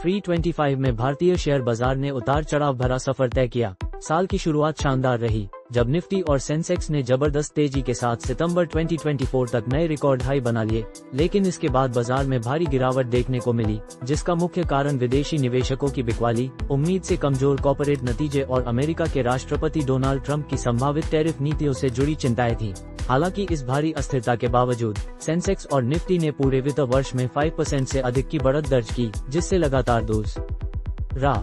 Free 25 में भारतीय share बाजार ने उतार चढ़ाव भरा सफर तय किया। साल की शुरुआत शानदार रही, जब निफ्टी और सेंसेक्स ने जबरदस्त तेजी के साथ सितंबर 2024 तक नए रिकॉर्ड हाई बना लिए, लेकिन इसके बाद बाजार में भारी गिरावट देखने को मिली, जिसका मुख्य कारण विदेशी निवेशकों की बिकवाली, उम्मीद से कमजोर कॉर्पोरेट नतीजे और अमेरिका के राष्ट्रपति डोनाल्ड ट्रंप की संभावित टैरिफ नीतियों से जुड़ी चिंताएं थीं। हालांकि इस भारी अस्थिरता के बावजूद सेंसेक्स और निफ्टी ने पूरे वित्त वर्ष में 5% से अधिक की बढ़त दर्ज की, जिससे लगातार दूसरा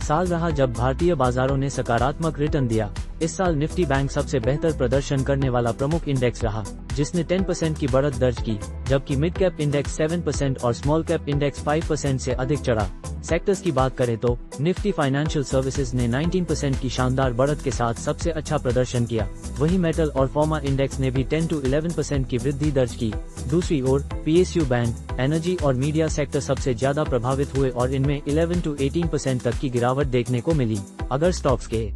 साल रहा जब भारतीय बाजारों ने सकारात्मक रिटर्न दिया। इस साल निफ्टी बैंक सबसे बेहतर प्रदर्शन करने वाला प्रमुख इंडेक्स रहा, जिसने 10% की बढ़त दर्ज की, जबकि मिड कैप इंडेक्स 7% और स्मॉल कैप इंडेक्स 5% से अधिक चढ़ा। सेक्टर्स की बात करें तो निफ्टी फाइनेंशियल सर्विसेज ने 19% की शानदार बढ़त के साथ सबसे अच्छा प्रदर्शन किया। वहीं मेटल और फार्मा इंडेक्स ने भी 10 to 11% की वृद्धि दर्ज की। दूसरी ओर पीएसयू बैंक, एनर्जी और मीडिया सेक्टर सबसे ज्यादा प्रभावित हुए और इनमें 11 to 18% तक की गिरावट देखने को मिली। अगर स्टॉक्स के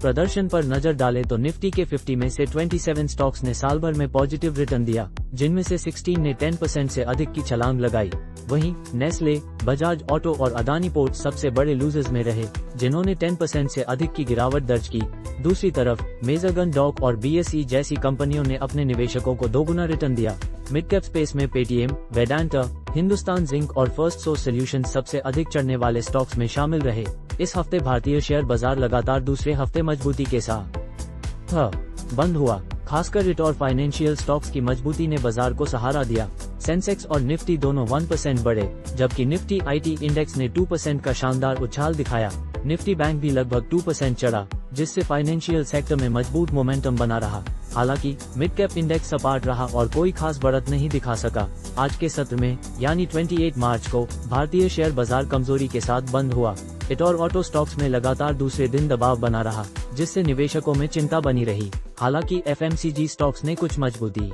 प्रदर्शन पर नजर डालें तो निफ्टी के 50 में से 27 स्टॉक्स ने साल भर में पॉजिटिव रिटर्न दिया, जिनमें से 16 ने 10% से अधिक की छलांग लगाई। वहीं नेस्ले, बजाज ऑटो और अदानी पोर्ट्स सबसे बड़े लूजर्स में रहे, जिन्होंने 10% से अधिक की गिरावट दर्ज की। दूसरी तरफ मेजरगन डॉक और बीएसई जैसी कंपनियों ने अपने निवेशकों को दोगुना रिटर्न दिया। मिड कैप स्पेस में पेटीएम, वेदांता, हिंदुस्तान जिंक और फर्स्ट सोर्स सॉल्यूशंस सबसे अधिक चढ़ने वाले स्टॉक्स में शामिल रहे। इस हफ्ते भारतीय शेयर बाजार लगातार दूसरे हफ्ते मजबूती के साथ बंद हुआ। खासकर रिट और फाइनेंशियल स्टॉक्स की मजबूती ने बाजार को सहारा दिया। सेंसेक्स और निफ्टी दोनों 1% बढ़े, जबकि निफ्टी आईटी इंडेक्स ने 2% का शानदार उछाल दिखाया। निफ्टी बैंक भी लगभग 2% चढ़ा, जिससे फाइनेंशियल सेक्टर में मजबूत मोमेंटम बना रहा। हालांकि मिड कैप इंडेक्स सपाट रहा और कोई खास बढ़त नहीं दिखा सका। आज के सत्र में यानी 28 मार्च को भारतीय शेयर बाजार कमजोरी के साथ बंद हुआ। इट और ऑटो स्टॉक्स में लगातार दूसरे दिन दबाव बना रहा, जिससे निवेशकों में चिंता बनी रही। हालांकि एफएमसीजी स्टॉक्स ने कुछ मजबूती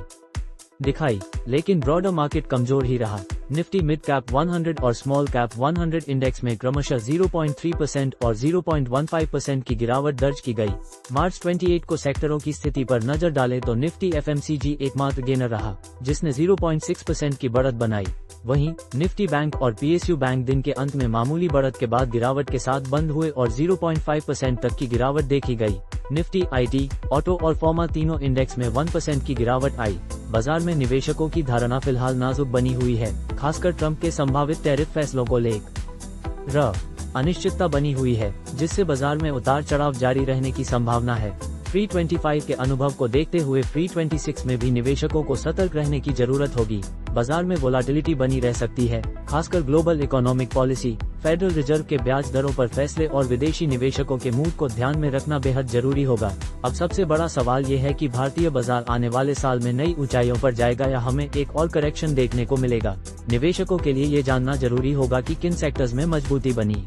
दिखाई, लेकिन ब्रॉडर मार्केट कमजोर ही रहा। निफ्टी मिड कैप 100 और स्मॉल कैप 100 इंडेक्स में क्रमशः 0.3% और 0.15% की गिरावट दर्ज की गई। मार्च 28 को सेक्टरों की स्थिति पर नजर डालें तो निफ्टी एफएमसीजी एकमात्र गेनर रहा, जिसने 0.6% की बढ़त बनाई। वहीं निफ्टी बैंक और पीएसयू बैंक दिन के अंत में मामूली बढ़त के बाद गिरावट के साथ बंद हुए और 0.5% तक की गिरावट देखी गई। निफ्टी आईटी, ऑटो और फार्मा तीनों इंडेक्स में 1% की गिरावट आई। बाजार में निवेशकों की धारणा फिलहाल नाजुक बनी हुई है, खासकर ट्रंप के संभावित टैरिफ फैसलों को लेकर अनिश्चितता बनी हुई है, जिससे बाजार में उतार चढ़ाव जारी रहने की संभावना है। फ्री 25 के अनुभव को देखते हुए फ्री 26 में भी निवेशकों को सतर्क रहने की जरूरत होगी। बाजार में वोलाटिलिटी बनी रह सकती है, खासकर global economic policy, federal reserve के ब्याज दरों पर फैसले और विदेशी निवेशकों के मूड को ध्यान में रखना बेहद जरूरी होगा। अब सबसे बड़ा सवाल ये है कि भारतीय बाजार आने वाले साल में नई ऊंचाइयों पर जाएगा या हमें एक और करेक्शन देखने को मिलेगा। निवेशकों के लिए ये जानना जरूरी होगा कि किन सेक्टर्स में मजबूती बनी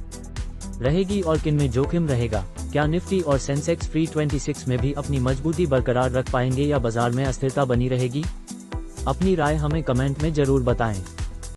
रहेगी और किन में जोखिम रहेगा। क्या निफ्टी और सेंसेक्स फ्री 26 में भी अपनी मजबूती बरकरार रख पाएंगे या बाजार में अस्थिरता बनी रहेगी? अपनी राय हमें कमेंट में जरूर बताएं।